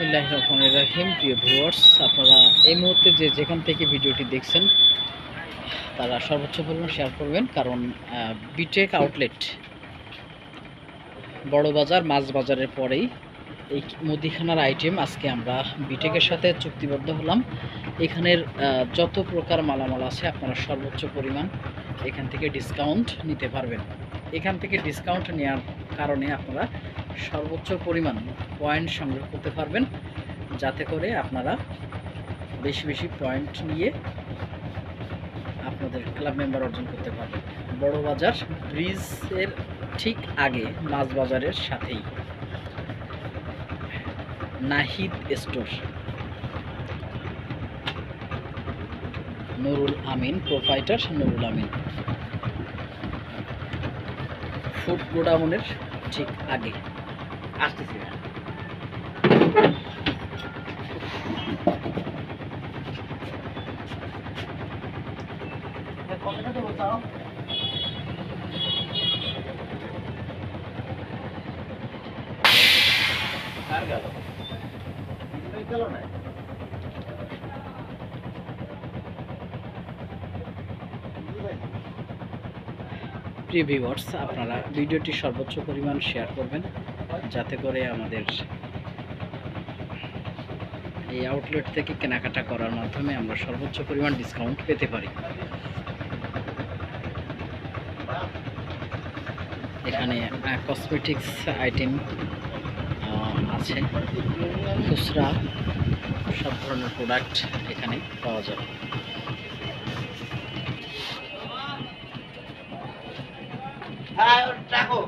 বিসমিল্লাহির রহমানির রহিম। প্রিয় ভিউয়ার্স, আপনারা এই মুহূর্তে যেখান থেকে ভিডিওটি দেখছেন তারা সর্বোচ্চ পরিমাণ শেয়ার করবেন, কারণ বিটেক আউটলেট বড় বাজার মাছ বাজারের পরেই এই মুদিখানার আইটেম আজকে আমরা বিটেকের সাথে চুক্তিবদ্ধ হলাম। এখানের যত প্রকার মালামাল আছে আপনারা সর্বোচ্চ পরিমাণ এখান থেকে ডিসকাউন্ট নিতে পারবেন। এখান থেকে ডিসকাউন্ট নেওয়ার কারণে আপনারা সর্বোচ্চ পরিমাণ পয়েন্ট সংগ্রহ করতে পারবেন, যাতে করে আপনারা বেশি বেশি পয়েন্ট নিয়ে আপনাদের ক্লাব মেম্বার অর্জন করতে পারবেন। বড় বাজার ব্রিজের ঠিক আগে মাছ বাজারের সাথেই Nahid store, Nurul Amin proprietor Nurul Amin food গোডাউনের ঠিক আগে আসতেছি। প্রিয় ভিউয়ার্স, আপনারা ভিডিওটি সর্বোচ্চ পরিমাণ শেয়ার করবেন, যাতে করে আমাদের এই আউটলেট থেকে কেনাকাটা করার মাধ্যমে আমরা সর্বোচ্চ পরিমাণ ডিসকাউন্ট পেতে পারি। এখানে কসমেটিক্স আইটেম আছে, খুচরা সব ধরনের প্রোডাক্ট এখানে পাওয়া যাবে। রাখো।